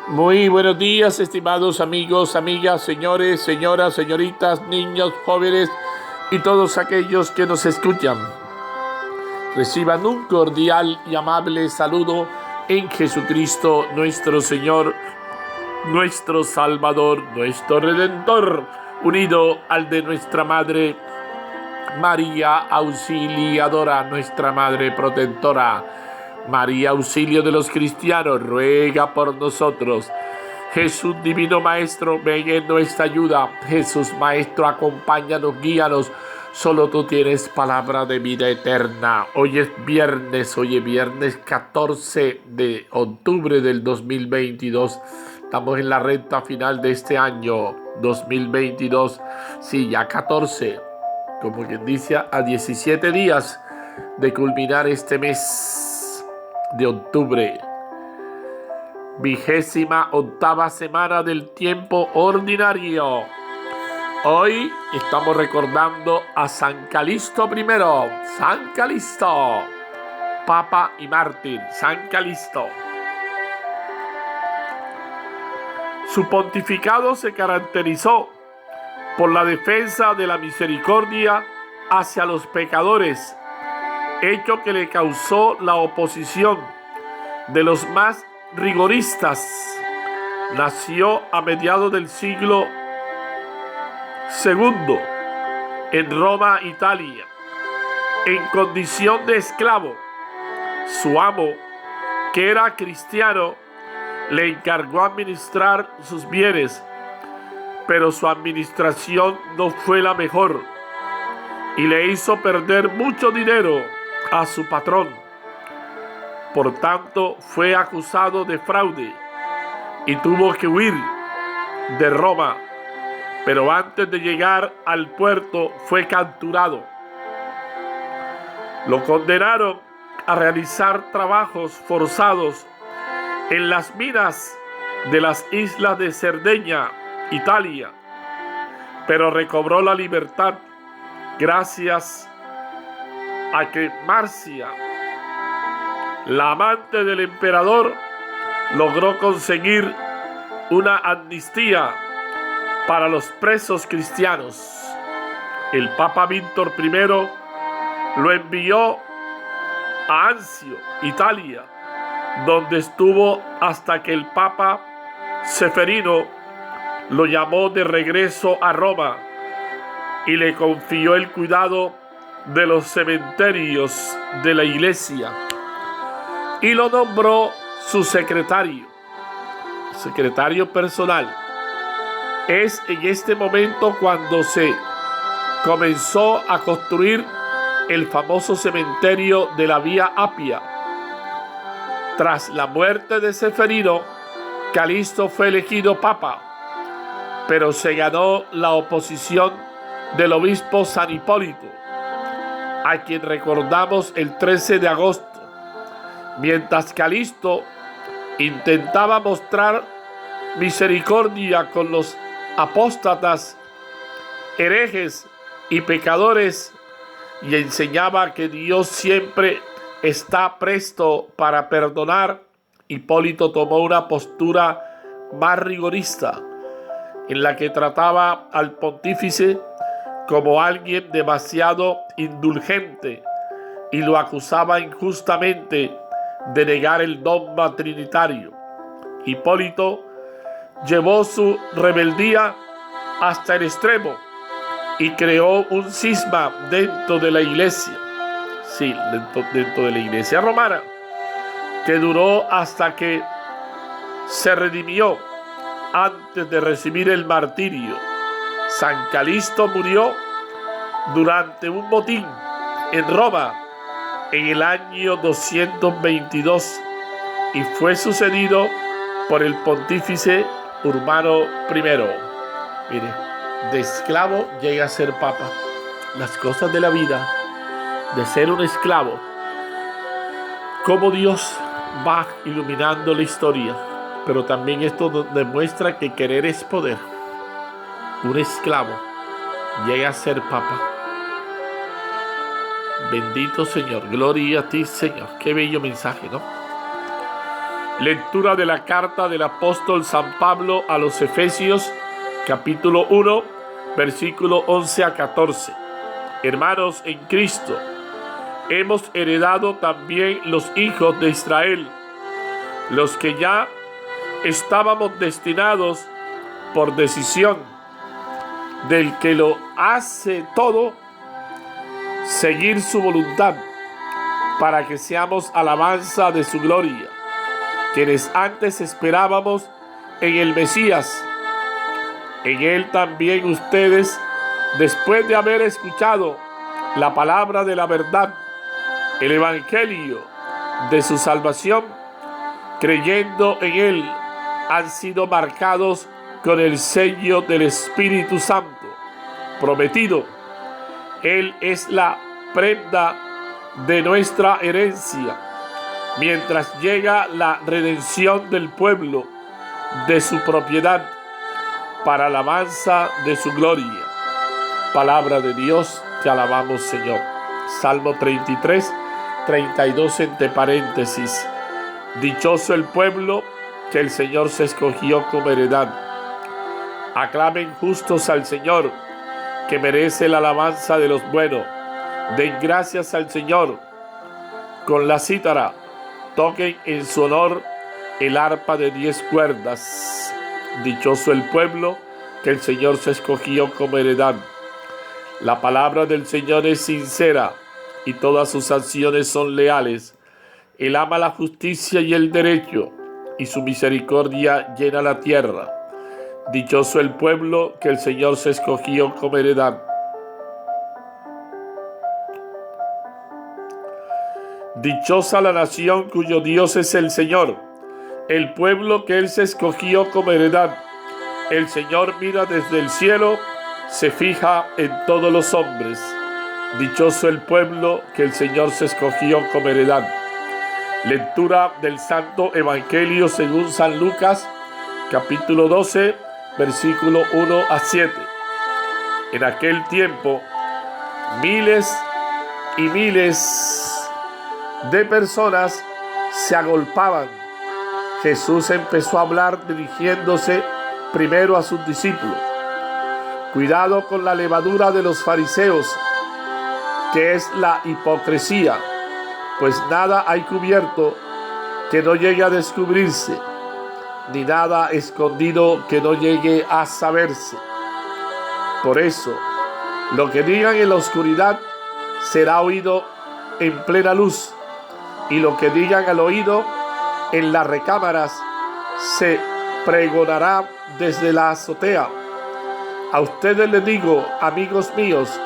Muy buenos días, estimados amigos, amigas, señores, señoras, señoritas, niños, jóvenes y todos aquellos que nos escuchan. Reciban un cordial y amable saludo en Jesucristo, nuestro Señor, nuestro Salvador, nuestro Redentor, unido al de nuestra Madre María Auxiliadora, nuestra Madre Protectora. María, auxilio de los cristianos, ruega por nosotros. Jesús, divino Maestro, ven en nuestra ayuda. Jesús, Maestro, acompáñanos, guíanos. Solo tú tienes palabra de vida eterna. Hoy es viernes 14 de octubre del 2022. Estamos en la recta final de este año 2022. Sí, ya 14. Como quien dice, a 17 días de culminar este mes de octubre, 28ª semana del tiempo ordinario. Hoy estamos recordando a San Calixto I, San Calixto, Papa y mártir, San Calixto. Su pontificado se caracterizó por la defensa de la misericordia hacia los pecadores, hecho que le causó la oposición de los más rigoristas. Nació a mediados del siglo II en Roma, Italia, en condición de esclavo. Su amo, que era cristiano, le encargó administrar sus bienes, pero su administración no fue la mejor y le hizo perder mucho dinero a su patrón. Por tanto, fue acusado de fraude y tuvo que huir de Roma, pero antes de llegar al puerto fue capturado. Lo condenaron a realizar trabajos forzados en las minas de las islas de Cerdeña, Italia, pero recobró la libertad gracias a que Marcia, la amante del emperador, logró conseguir una amnistía para los presos cristianos. El Papa Víctor I lo envió a Anzio, Italia, donde estuvo hasta que el Papa Seferino lo llamó de regreso a Roma y le confió el cuidado de los cementerios de la iglesia y lo nombró su secretario personal. Es en este momento cuando se comenzó a construir el famoso cementerio de la Vía Apia. Tras la muerte de Seferino, Calixto fue elegido papa, pero se ganó la oposición del obispo San Hipólito, a quien recordamos el 13 de agosto. Mientras Calixto intentaba mostrar misericordia con los apóstatas, herejes y pecadores, y enseñaba que Dios siempre está presto para perdonar, Hipólito tomó una postura más rigorista, en la que trataba al pontífice como alguien demasiado indulgente y lo acusaba injustamente de negar el dogma trinitario. Hipólito llevó su rebeldía hasta el extremo y creó un cisma dentro de la iglesia, dentro de la iglesia romana, que duró hasta que se redimió antes de recibir el martirio. San Calixto murió durante un motín en Roma en el año 222 y fue sucedido por el pontífice Urbano I. Mire, de esclavo llega a ser papa. Las cosas de la vida, de ser un esclavo, cómo Dios va iluminando la historia. Pero también esto demuestra que querer es poder. Un esclavo llega a ser papa. Bendito Señor, gloria a ti, Señor. Qué bello mensaje, ¿no? Lectura de la carta del apóstol San Pablo a los Efesios, capítulo 1, versículo 11 a 14. Hermanos en Cristo, hemos heredado también los hijos de Israel, los que ya estábamos destinados por decisión del que lo hace todo, seguir su voluntad, para que seamos alabanza de su gloria, quienes antes esperábamos en el Mesías. En él también ustedes, después de haber escuchado la palabra de la verdad, el evangelio de su salvación, creyendo en él, han sido marcados con el sello del Espíritu Santo prometido. Él es la prenda de nuestra herencia, mientras llega la redención del pueblo de su propiedad, para alabanza de su gloria. Palabra de Dios, te alabamos, Señor. Salmo 33, 32 entre paréntesis. Dichoso el pueblo que el Señor se escogió como heredad. Aclamen justos al Señor, que merece la alabanza de los buenos. Den gracias al Señor con la cítara. Toquen en su honor el arpa de 10 cuerdas. Dichoso el pueblo que el Señor se escogió como heredad. La palabra del Señor es sincera y todas sus acciones son leales. Él ama la justicia y el derecho, y su misericordia llena la tierra. Dichoso el pueblo que el Señor se escogió como heredad. Dichosa la nación cuyo Dios es el Señor, el pueblo que Él se escogió como heredad. El Señor mira desde el cielo, se fija en todos los hombres. Dichoso el pueblo que el Señor se escogió como heredad. Lectura del Santo Evangelio según San Lucas, capítulo 12, versículo 1 a 7. En aquel tiempo, miles y miles de personas se agolpaban. Jesús empezó a hablar dirigiéndose primero a sus discípulos. Cuidado con la levadura de los fariseos, que es la hipocresía, pues nada hay cubierto que no llegue a descubrirse, ni nada escondido que no llegue a saberse. Por eso, lo que digan en la oscuridad será oído en plena luz, y lo que digan al oído en las recámaras se pregonará desde la azotea. A ustedes les digo, amigos míos,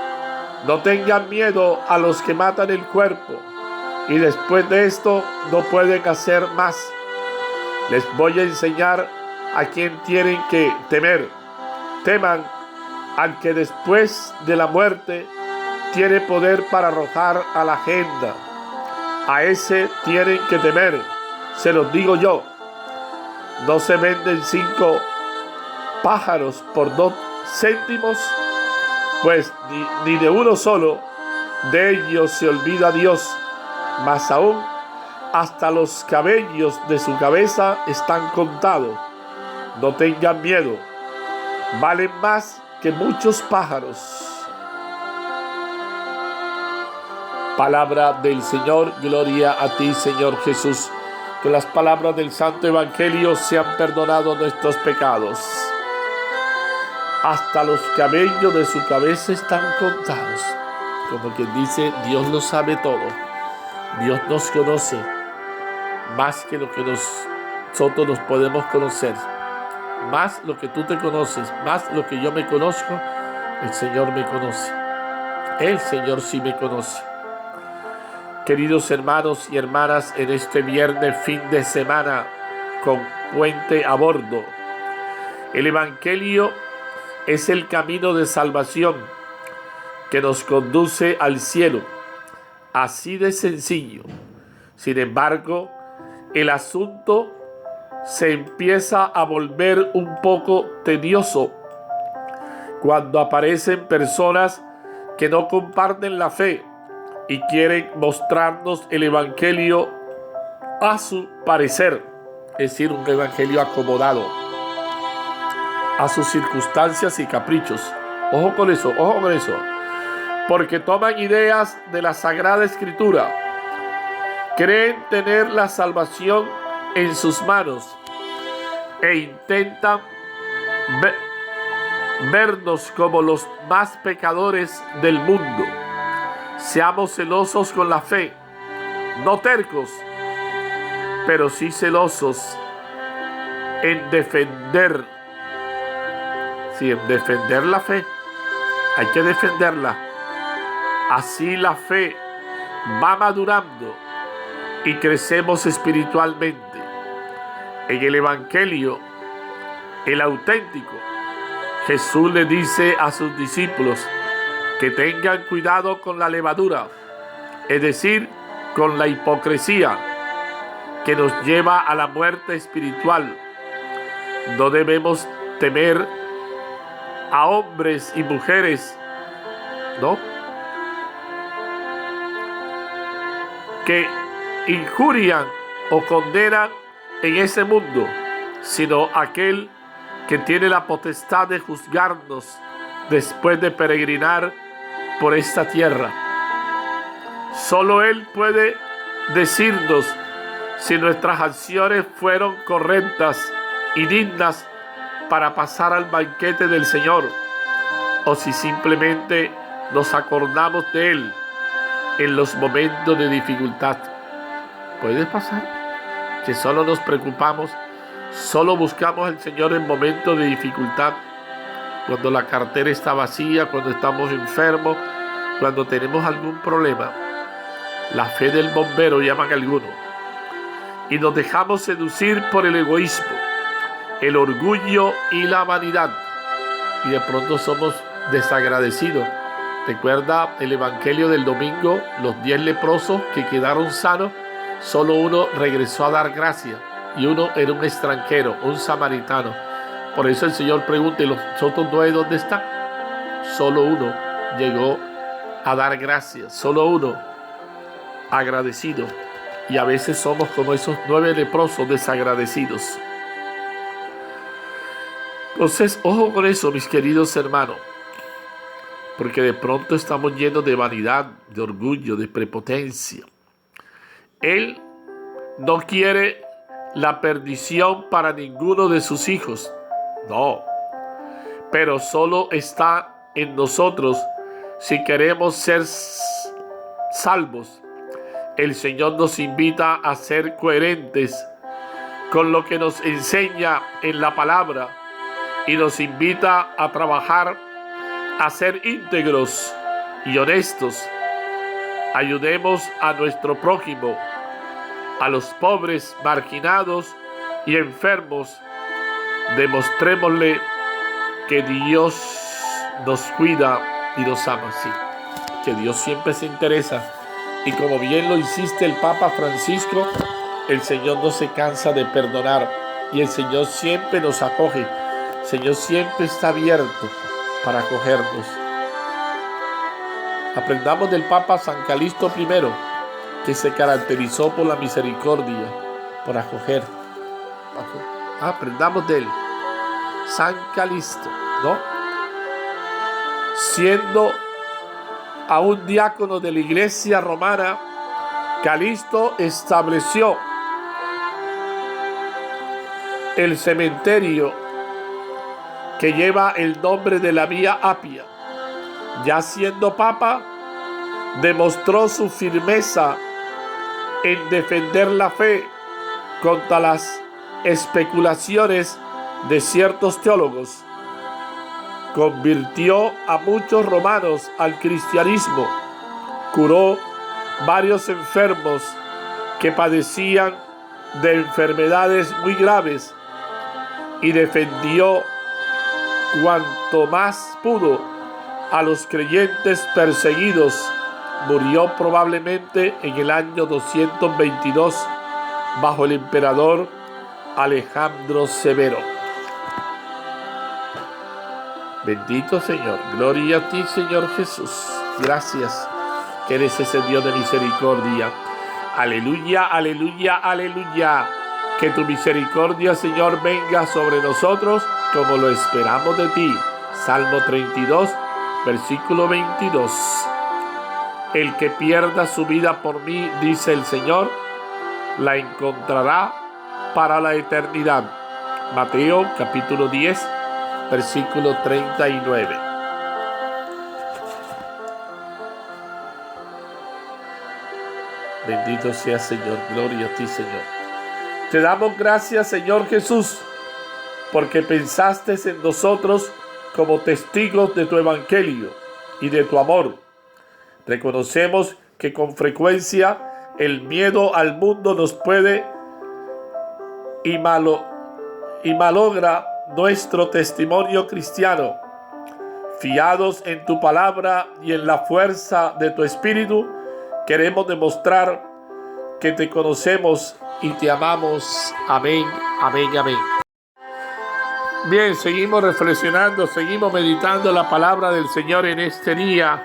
no tengan miedo a los que matan el cuerpo, y después de esto no pueden hacer más. Les voy a enseñar a quién tienen que temer. Teman al que después de la muerte tiene poder para arrojar a la agenda. A ese tienen que temer, se los digo yo. ¿No se venden 5 pájaros por 2 céntimos? Pues ni de uno solo de ellos se olvida Dios. Más aún, hasta los cabellos de su cabeza están contados. No tengan miedo, valen más que muchos pájaros. Palabra del Señor, gloria a ti, Señor Jesús. Que las palabras del Santo Evangelio sean perdonados nuestros pecados. Hasta los cabellos de su cabeza están contados. Como quien dice, Dios lo sabe todo. Dios nos conoce más que lo que nosotros nos podemos conocer. Más lo que tú te conoces, más lo que yo me conozco, el Señor me conoce. El Señor sí me conoce. Queridos hermanos y hermanas, en este viernes, fin de semana, con puente a bordo, el Evangelio es el camino de salvación que nos conduce al cielo. Así de sencillo. Sin embargo, el asunto se empieza a volver un poco tedioso cuando aparecen personas que no comparten la fe y quieren mostrarnos el Evangelio a su parecer. es decir, un evangelio acomodado a sus circunstancias y caprichos. Ojo con eso, ojo con eso. Porque toman ideas de la Sagrada Escritura, creen tener la salvación en sus manos e intentan vernos como los más pecadores del mundo. Seamos celosos con la fe, no tercos, pero sí celosos en defender. Sí, en defender la fe. Hay que defenderla. Así la fe va madurando y crecemos espiritualmente. En el Evangelio, el auténtico, Jesús le dice a sus discípulos que tengan cuidado con la levadura, es decir, con la hipocresía que nos lleva a la muerte espiritual. No debemos temer a hombres y mujeres, ¿no?, que injurian o condenan en ese mundo, sino aquel que tiene la potestad de juzgarnos después de peregrinar por esta tierra. Solo Él puede decirnos si nuestras acciones fueron correctas y dignas para pasar al banquete del Señor, o si simplemente nos acordamos de Él en los momentos de dificultad. Puede pasar que solo nos preocupamos, solo buscamos al Señor en momentos de dificultad, cuando la cartera está vacía, cuando estamos enfermos, cuando tenemos algún problema. La fe del bombero, llaman algunos. Y nos dejamos seducir por el egoísmo, el orgullo y la vanidad. Y de pronto somos desagradecidos. Recuerda el evangelio del domingo, los 10 leprosos que quedaron sanos, solo uno regresó a dar gracias. Y uno era un extranjero, un samaritano. Por eso el Señor pregunta, ¿y los otros 9 dónde están? Solo uno llegó a dar gracias, solo uno agradecido. Y a veces somos como esos 9 leprosos desagradecidos. Entonces, ojo con eso, mis queridos hermanos. Porque de pronto estamos llenos de vanidad, de orgullo, de prepotencia. Él no quiere la perdición para ninguno de sus hijos. No. Pero solo está en nosotros si queremos ser salvos. El Señor nos invita a ser coherentes con lo que nos enseña en la palabra y nos invita a trabajar, a ser íntegros y honestos. Ayudemos a nuestro prójimo, a los pobres, marginados y enfermos. Demostrémosle que Dios nos cuida y nos ama, sí, que Dios siempre se interesa. Y como bien lo insiste el Papa Francisco, el Señor no se cansa de perdonar y el Señor siempre nos acoge. El Señor siempre está abierto para acogernos. Aprendamos del Papa San Calixto I, que se caracterizó por la misericordia, por acoger. Aprendamos de él. San Calixto, ¿no? Siendo a un diácono de la iglesia romana, Calixto estableció el cementerio que lleva el nombre de la Vía Apia. Ya siendo papa, demostró su firmeza en defender la fe contra las especulaciones de ciertos teólogos. Convirtió a muchos romanos al cristianismo, curó varios enfermos que padecían de enfermedades muy graves y defendió cuanto más pudo a los creyentes perseguidos. Murió probablemente en el año 222 bajo el emperador Alejandro Severo. Bendito Señor, gloria a ti, Señor Jesús. Gracias que eres ese Dios de misericordia. Aleluya, aleluya, aleluya. Que tu misericordia, Señor, venga sobre nosotros como lo esperamos de ti. Salmo 32, versículo 22. El que pierda su vida por mí, dice el Señor, la encontrará para la eternidad. Mateo capítulo 10, versículo 39. Bendito sea, Señor. Gloria a ti, Señor. Te damos gracias, Señor Jesús, porque pensaste en nosotros como testigos de tu evangelio y de tu amor. Reconocemos que con frecuencia el miedo al mundo nos puede y malogra nuestro testimonio cristiano. Fiados en tu palabra y en la fuerza de tu espíritu, queremos demostrar que te conocemos y te amamos. Amén, amén, amén. Bien, seguimos reflexionando, seguimos meditando la palabra del Señor en este día,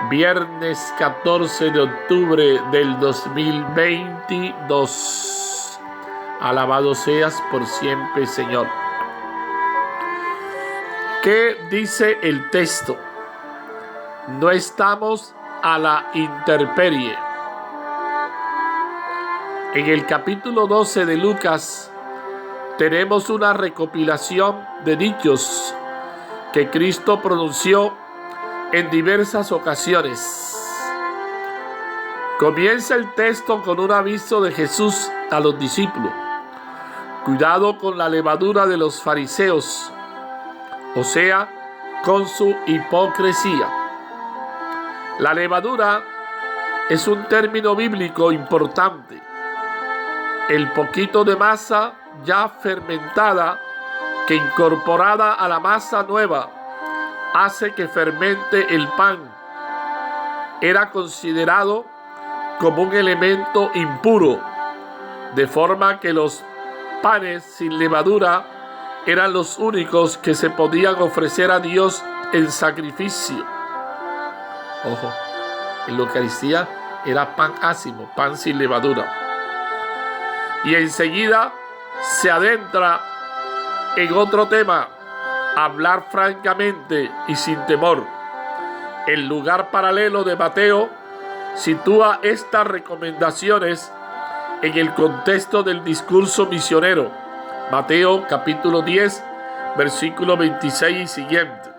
viernes 14 de octubre del 2022. Alabado seas por siempre, Señor. ¿Qué dice el texto? No estamos a la intemperie. En el capítulo 12 de Lucas tenemos una recopilación de dichos que Cristo pronunció en diversas ocasiones. Comienza el texto con un aviso de Jesús a los discípulos. Cuidado con la levadura de los fariseos, o sea, con su hipocresía. La levadura es un término bíblico importante. El poquito de masa ya fermentada que incorporada a la masa nueva hace que fermente el pan. Era considerado como un elemento impuro, de forma que los panes sin levadura eran los únicos que se podían ofrecer a Dios en sacrificio. Ojo, en la Eucaristía era pan ácimo, pan sin levadura. Y enseguida se adentra en otro tema, hablar francamente y sin temor. El lugar paralelo de Mateo sitúa estas recomendaciones en el contexto del discurso misionero. Mateo capítulo 10, versículo 26 y siguiente.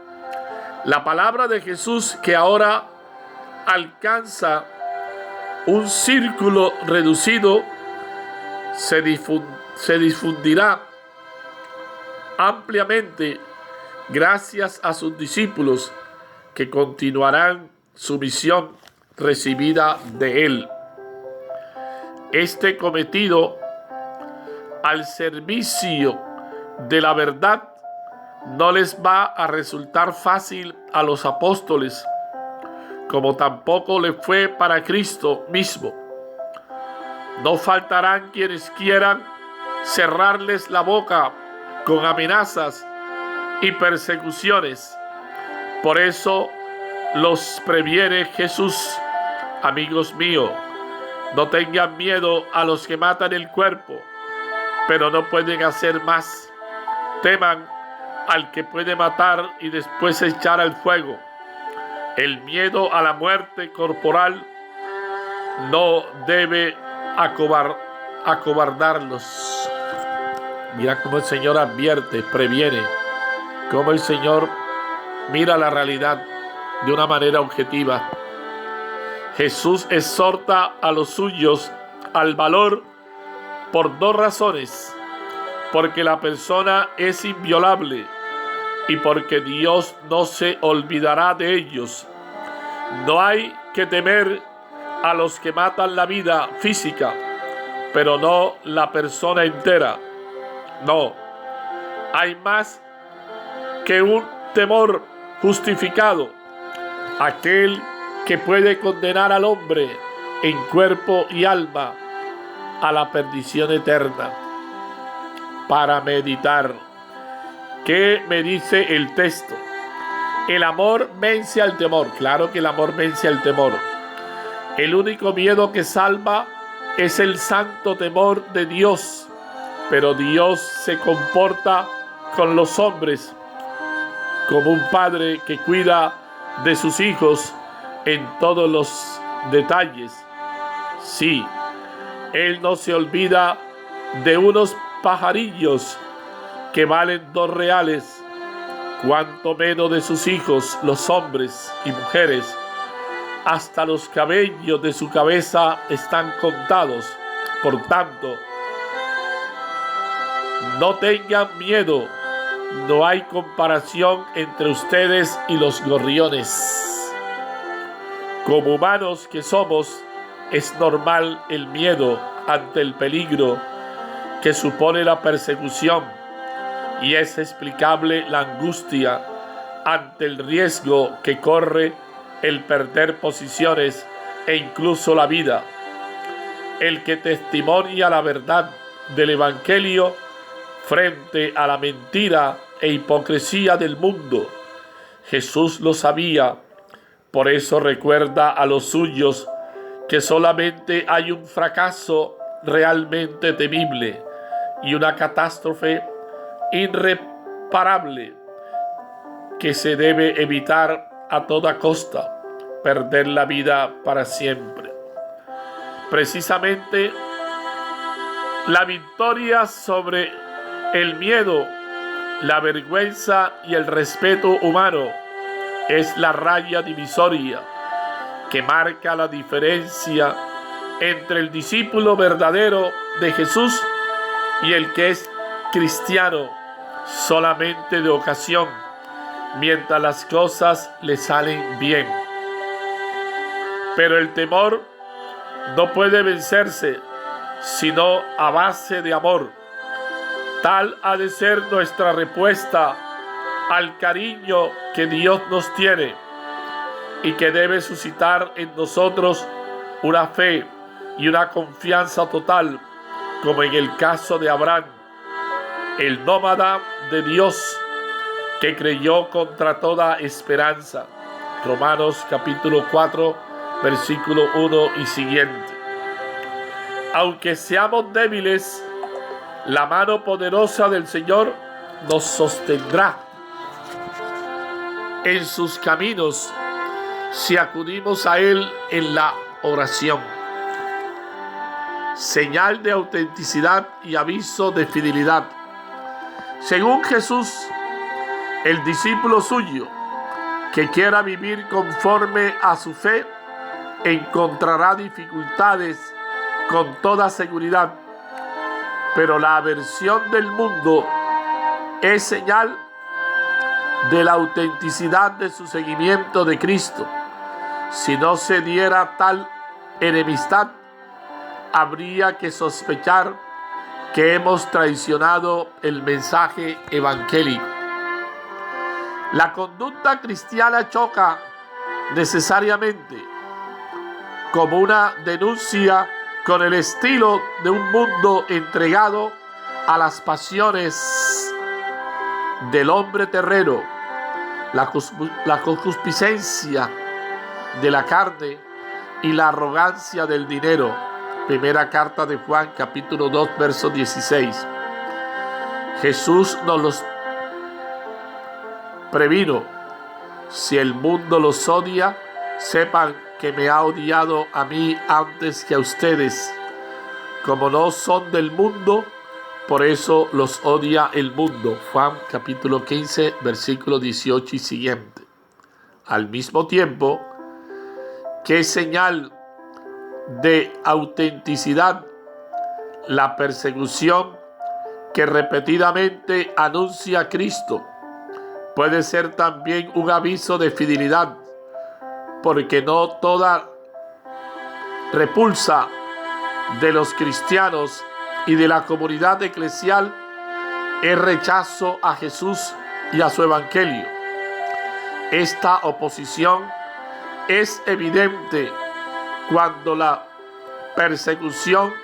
La palabra de Jesús, que ahora alcanza un círculo reducido, se difundirá ampliamente gracias a sus discípulos, que continuarán su misión recibida de Él. Este cometido al servicio de la verdad no les va a resultar fácil a los apóstoles, como tampoco le fue para Cristo mismo. No faltarán quienes quieran cerrarles la boca con amenazas y persecuciones. Por eso los previene Jesús: amigos míos, no tengan miedo a los que matan el cuerpo, pero no pueden hacer más. Teman al que puede matar y después echar al fuego. El miedo a la muerte corporal no debe acobardarlos. Mira cómo el Señor advierte, previene, cómo el Señor mira la realidad de una manera objetiva. Jesús exhorta a los suyos al valor por dos razones: porque la persona es inviolable y porque Dios no se olvidará de ellos. No hay que temer a los que matan la vida física, pero no la persona entera. No, hay más que un temor justificado, aquel que puede condenar al hombre en cuerpo y alma a la perdición eterna. Para meditar, ¿qué me dice el texto? El amor vence al temor. Claro que el amor vence al temor. El único miedo que salva es el santo temor de Dios, pero Dios se comporta con los hombres como un padre que cuida de sus hijos en todos los detalles. Sí, Él no se olvida de unos pajarillos que valen 2 reales, cuanto menos de sus hijos, los hombres y mujeres. Hasta los cabellos de su cabeza están contados. Por tanto, no tengan miedo. No hay comparación entre ustedes y los gorriones. Como humanos que somos, es normal el miedo ante el peligro que supone la persecución, y es explicable la angustia ante el riesgo que corre el perder posiciones e incluso la vida. El que testimonia la verdad del Evangelio frente a la mentira e hipocresía del mundo. Jesús lo sabía, por eso recuerda a los suyos que solamente hay un fracaso realmente temible y una catástrofe irreparable que se debe evitar a toda costa: perder la vida para siempre. Precisamente la victoria sobre el miedo, la vergüenza y el respeto humano es la raya divisoria que marca la diferencia entre el discípulo verdadero de Jesús y el que es cristiano solamente de ocasión, mientras las cosas le salen bien. Pero el temor no puede vencerse sino a base de amor. Tal ha de ser nuestra respuesta al cariño que Dios nos tiene y que debe suscitar en nosotros una fe y una confianza total, como en el caso de Abraham, el nómada de Dios que creyó contra toda esperanza. Romanos capítulo 4, versículo 1 y siguiente. Aunque seamos débiles, la mano poderosa del Señor nos sostendrá en sus caminos si acudimos a Él en la oración. Señal de autenticidad y aviso de fidelidad. Según Jesús, el discípulo suyo que quiera vivir conforme a su fe encontrará dificultades con toda seguridad, pero la aversión del mundo es señal de la autenticidad de su seguimiento de Cristo. Si no se diera tal enemistad, habría que sospechar que hemos traicionado el mensaje evangélico. La conducta cristiana choca necesariamente como una denuncia con el estilo de un mundo entregado a las pasiones del hombre terreno, la concupiscencia de la carne y la arrogancia del dinero. Primera carta de Juan, capítulo 2, verso 16. Jesús nos los previno: si el mundo los odia, sepan que me ha odiado a mí antes que a ustedes. Como no son del mundo, por eso los odia el mundo. Juan capítulo 15, versículo 18 y siguiente. Al mismo tiempo, ¿qué señal de autenticidad la persecución que repetidamente anuncia a Cristo? Puede ser también un aviso de fidelidad, porque no toda repulsa de los cristianos y de la comunidad eclesial es rechazo a Jesús y a su evangelio. Esta oposición es evidente cuando la persecución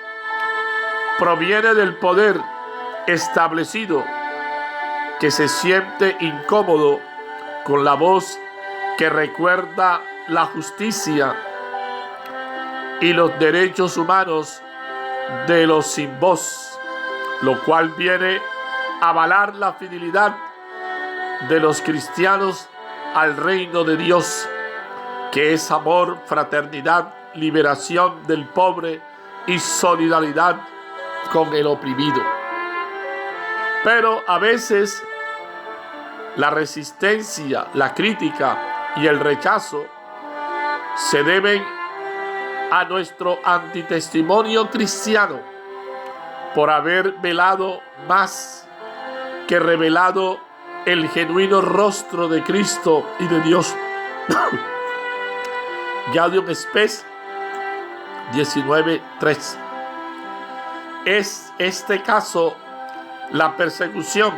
proviene del poder establecido, que se siente incómodo con la voz que recuerda la justicia y los derechos humanos de los sin voz. lo cual viene a avalar la fidelidad de los cristianos al reino de Dios, que es amor, fraternidad, liberación del pobre y solidaridad con el oprimido. Pero a veces la resistencia, la crítica y el rechazo se deben a nuestro antitestimonio cristiano por haber velado más que revelado el genuino rostro de Cristo y de Dios. Gaudium Spes 19:3. Es este caso la persecución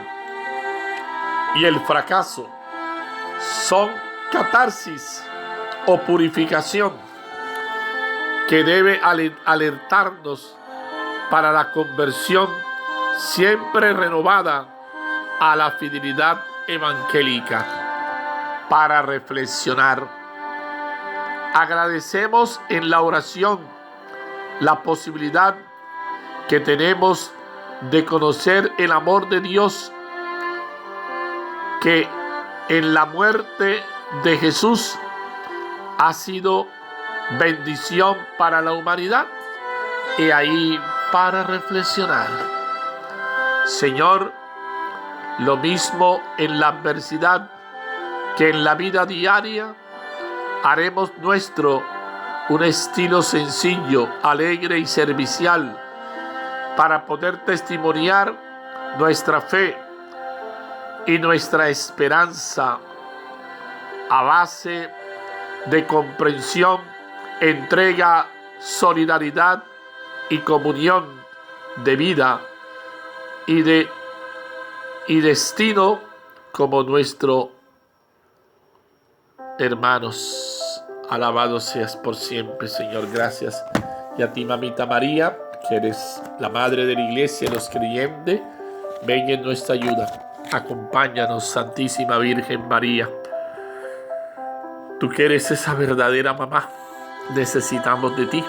y el fracaso son catarsis o purificación que debe alertarnos para la conversión siempre renovada a la fidelidad evangélica. Para reflexionar, agradecemos en la oración la posibilidad que tenemos de conocer el amor de Dios, que en la muerte de Jesús ha sido bendición para la humanidad. Y ahí para reflexionar, Señor, lo mismo en la adversidad que en la vida diaria, haremos nuestro un estilo sencillo, alegre y servicial para poder testimoniar nuestra fe y nuestra esperanza a base de comprensión, entrega, solidaridad y comunión de vida y destino como nuestro hermanos. Alabado seas por siempre, Señor. Gracias. Y a ti, mamita María, que eres la madre de la iglesia, los creyentes, ven en nuestra ayuda. Acompáñanos, Santísima Virgen María. Tú que eres esa verdadera mamá, necesitamos de ti,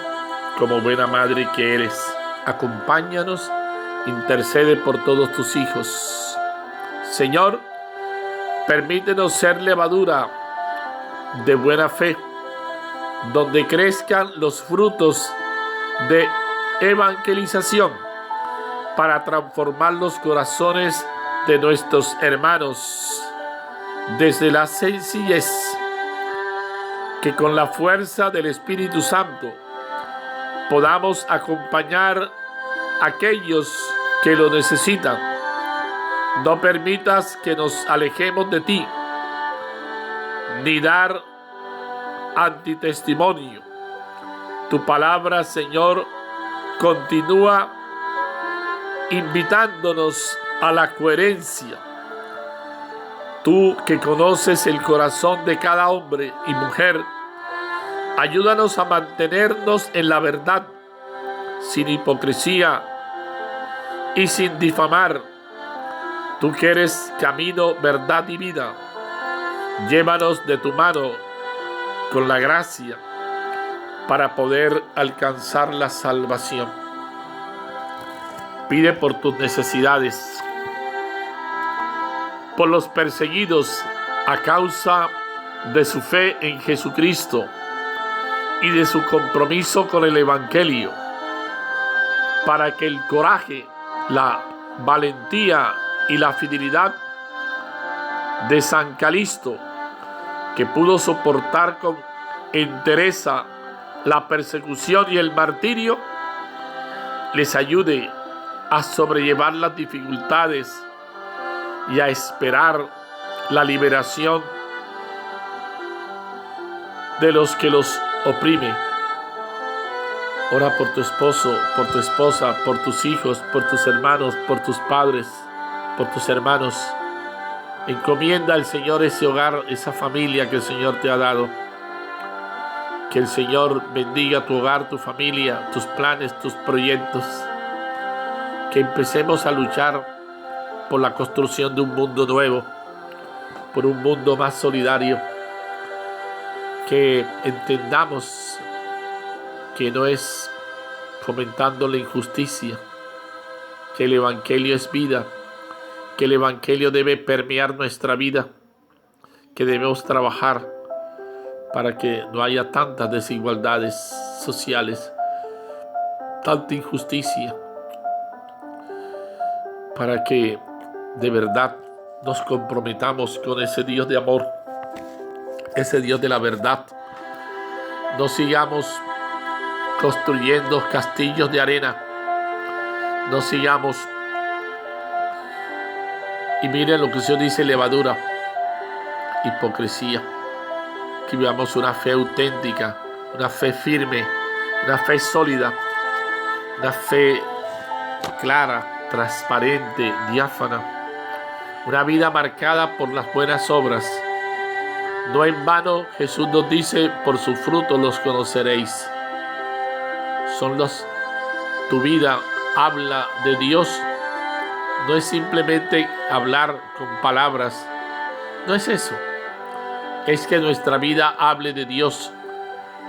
como buena madre que eres. Acompáñanos, intercede por todos tus hijos. Señor, permítenos ser levadura de buena fe, donde crezcan los frutos de evangelización para transformar los corazones de nuestros hermanos desde la sencillez, que con la fuerza del Espíritu Santo podamos acompañar a aquellos que lo necesitan. No permitas que nos alejemos de ti, ni dar antitestimonio. Tu palabra, Señor, continúa invitándonos a la coherencia. Tú que conoces el corazón de cada hombre y mujer, ayúdanos a mantenernos en la verdad, sin hipocresía y sin difamar. Tú que eres camino, verdad y vida, llévanos de tu mano con la gracia para poder alcanzar la salvación. Pide por tus necesidades, por los perseguidos a causa de su fe en Jesucristo y de su compromiso con el Evangelio, para que el coraje, la valentía y la fidelidad de San Calisto, que pudo soportar con entereza la persecución y el martirio, les ayude a sobrellevar las dificultades y a esperar la liberación de los que los oprimen. Ora por tu esposo, por tu esposa, por tus hijos, por tus hermanos, por tus padres, por tus hermanos. Encomienda al Señor ese hogar, esa familia que el Señor te ha dado. Que el Señor bendiga tu hogar, tu familia, tus planes, tus proyectos. Que empecemos a luchar por la construcción de un mundo nuevo, por un mundo más solidario. Que entendamos que no es fomentando la injusticia, que el Evangelio es vida, que el Evangelio debe permear nuestra vida, que debemos trabajar para que no haya tantas desigualdades sociales, tanta injusticia, para que de verdad nos comprometamos con ese Dios de amor, ese Dios de la verdad. No sigamos construyendo castillos de arena, no sigamos. Y miren lo que el Señor dice: levadura, hipocresía. Que vivamos una fe auténtica, una fe firme, una fe sólida, una fe clara, transparente, diáfana, una vida marcada por las buenas obras. No en vano Jesús nos dice: por sus frutos los conoceréis. Tu vida habla de Dios. No es simplemente hablar con palabras, no es eso. Es que nuestra vida hable de Dios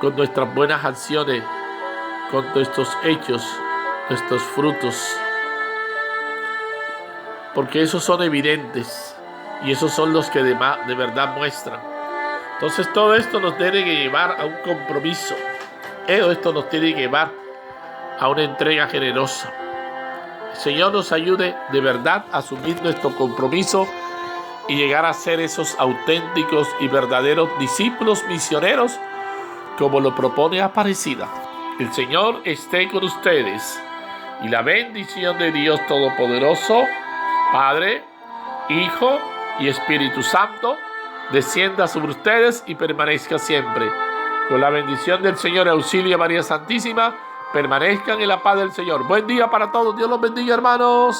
con nuestras buenas acciones, con nuestros hechos, nuestros frutos. Porque esos son evidentes y esos son los que de verdad muestran. Entonces todo esto nos tiene que llevar a un compromiso. Todo esto nos tiene que llevar a una entrega generosa. El Señor nos ayude de verdad a asumir nuestro compromiso y llegar a ser esos auténticos y verdaderos discípulos misioneros, como lo propone Aparecida. El Señor esté con ustedes, y la bendición de Dios Todopoderoso, Padre, Hijo y Espíritu Santo, descienda sobre ustedes y permanezca siempre. Con la bendición del Señor, auxilio de María Santísima, permanezcan en la paz del Señor. Buen día para todos. Dios los bendiga, hermanos.